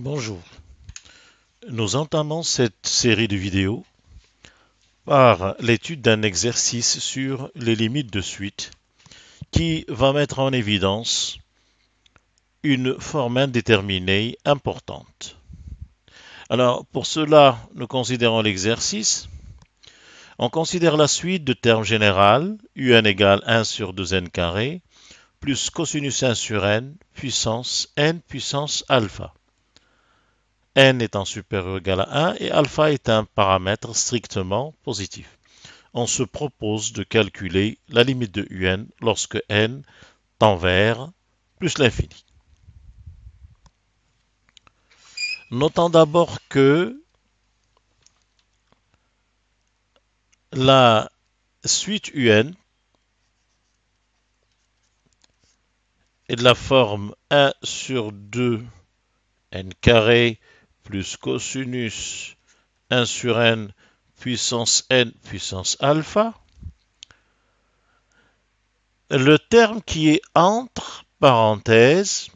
Bonjour, nous entamons cette série de vidéos par l'étude d'un exercice sur les limites de suite qui va mettre en évidence une forme indéterminée importante. Alors, pour cela, nous considérons l'exercice. On considère la suite de termes général, un égale 1 sur 2n carré, plus cosinus 1 sur n, puissance n puissance alpha. N étant supérieur ou égal à 1 et alpha est un paramètre strictement positif. On se propose de calculer la limite de un lorsque n tend vers plus l'infini. Notons d'abord que la suite un est de la forme 1 sur 2 n carré plus cosinus 1 sur n puissance alpha. Le terme qui est entre parenthèses,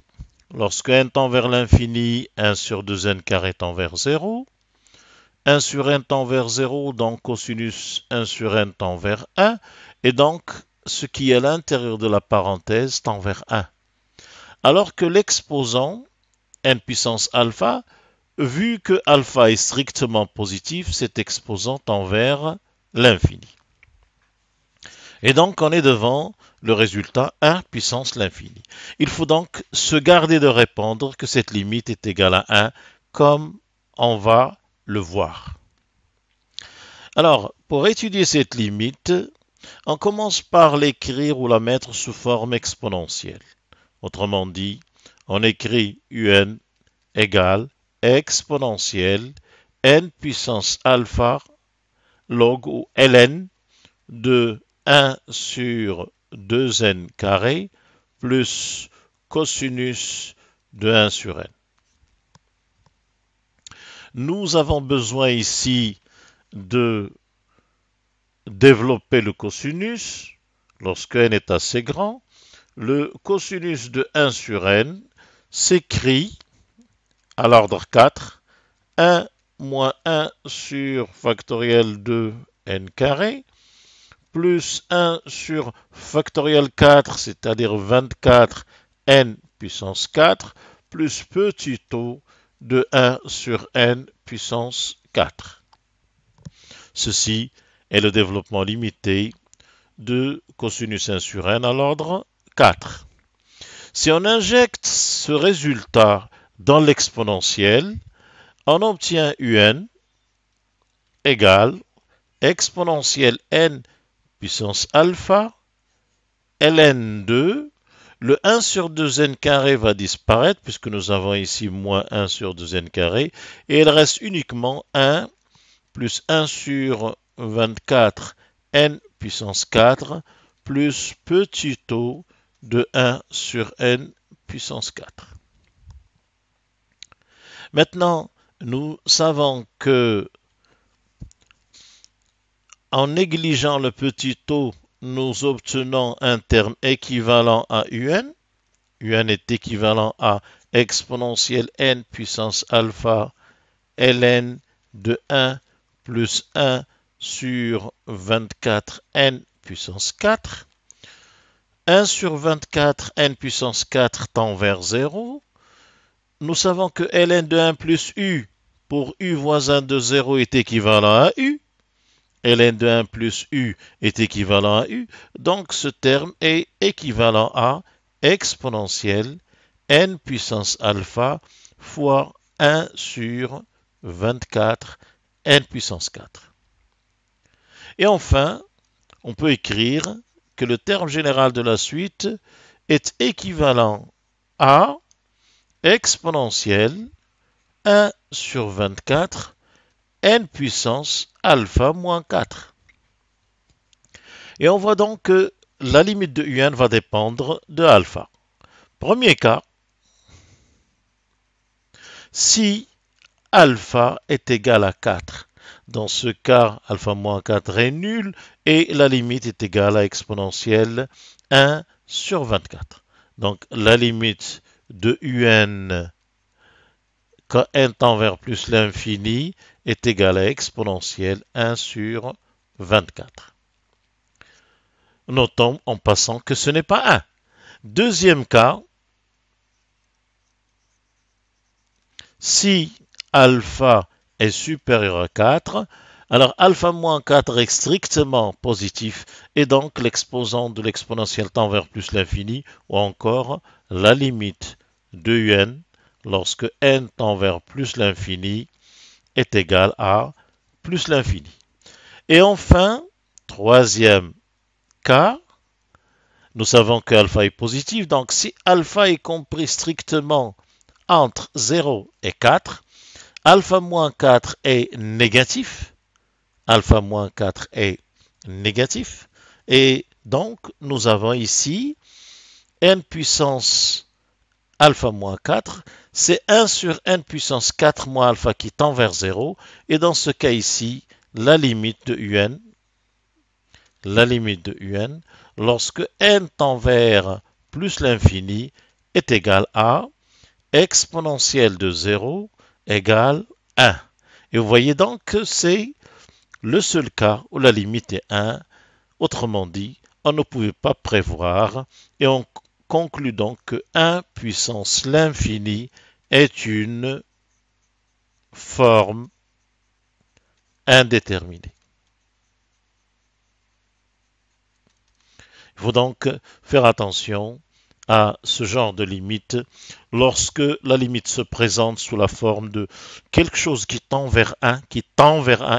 lorsque n tend vers l'infini, 1 sur 2n carré tend vers 0. 1 sur n tend vers 0, donc cosinus 1 sur n tend vers 1. Et donc, ce qui est à l'intérieur de la parenthèse tend vers 1. Alors que l'exposant, n puissance alpha, vu que alpha est strictement positif, cet exposant tend vers l'infini. Et donc, on est devant le résultat 1 puissance l'infini. Il faut donc se garder de répondre que cette limite est égale à 1, comme on va le voir. Alors, pour étudier cette limite, on commence par l'écrire ou la mettre sous forme exponentielle. Autrement dit, on écrit un égale exponentielle n puissance alpha log ou ln de 1 sur 2n carré plus cosinus de 1 sur n. Nous avons besoin ici de développer le cosinus lorsque n est assez grand. Le cosinus de 1 sur n s'écrit à l'ordre 4, 1 moins 1 sur factoriel de n carré, plus 1 sur factoriel 4, c'est-à-dire 24 n puissance 4, plus petit o de 1 sur n puissance 4. Ceci est le développement limité de cosinus 1 sur n à l'ordre 4. Si on injecte ce résultat dans l'exponentielle, on obtient un égale exponentielle n puissance alpha, ln2, le 1 sur 2n carré va disparaître puisque nous avons ici moins 1 sur 2n carré et il reste uniquement 1 plus 1 sur 24 n puissance 4 plus petit o de 1 sur n puissance 4. Maintenant, nous savons que en négligeant le petit o, nous obtenons un terme équivalent à un. Un est équivalent à exponentielle n puissance alpha ln de 1 plus 1 sur 24 n puissance 4. 1 sur 24 n puissance 4 tend vers 0. Nous savons que ln de 1 plus u pour u voisin de 0 est équivalent à u. Ln de 1 plus u est équivalent à u. Donc ce terme est équivalent à exponentielle n puissance alpha fois 1 sur 24 n puissance 4. Et enfin, on peut écrire que le terme général de la suite est équivalent à exponentielle 1 sur 24 n puissance alpha moins 4. Et on voit donc que la limite de un va dépendre de alpha. Premier cas, si alpha est égal à 4. Dans ce cas, alpha moins 4 est nul et la limite est égale à exponentielle 1 sur 24. Donc la limite de un quand n tend vers plus l'infini est égal à exponentielle 1 sur 24. Notons en passant que ce n'est pas 1. Deuxième cas, si alpha est supérieur à 4, alors alpha moins 4 est strictement positif et donc l'exposant de l'exponentielle tend vers plus l'infini ou encore la limite de un lorsque n tend vers plus l'infini est égal à plus l'infini. Et enfin, troisième cas, nous savons que alpha est positif, donc si alpha est compris strictement entre 0 et 4, alpha moins 4 est négatif, alpha moins 4 est négatif, et donc nous avons ici n puissance alpha moins 4, c'est 1 sur n puissance 4 moins alpha qui tend vers 0, et dans ce cas ici, la limite de un, lorsque n tend vers plus l'infini est égal à exponentielle de 0 égale 1. Et vous voyez donc que c'est le seul cas où la limite est 1. Autrement dit, on ne pouvait pas prévoir et on conclut donc que 1 puissance l'infini est une forme indéterminée. Il faut donc faire attention à ce genre de limite lorsque la limite se présente sous la forme de quelque chose qui tend vers 1,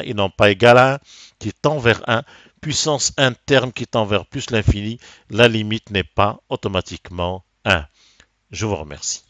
et non pas égal à 1, qui tend vers 1, puissance 1 terme qui tend vers plus l'infini, la limite n'est pas automatiquement 1. Je vous remercie.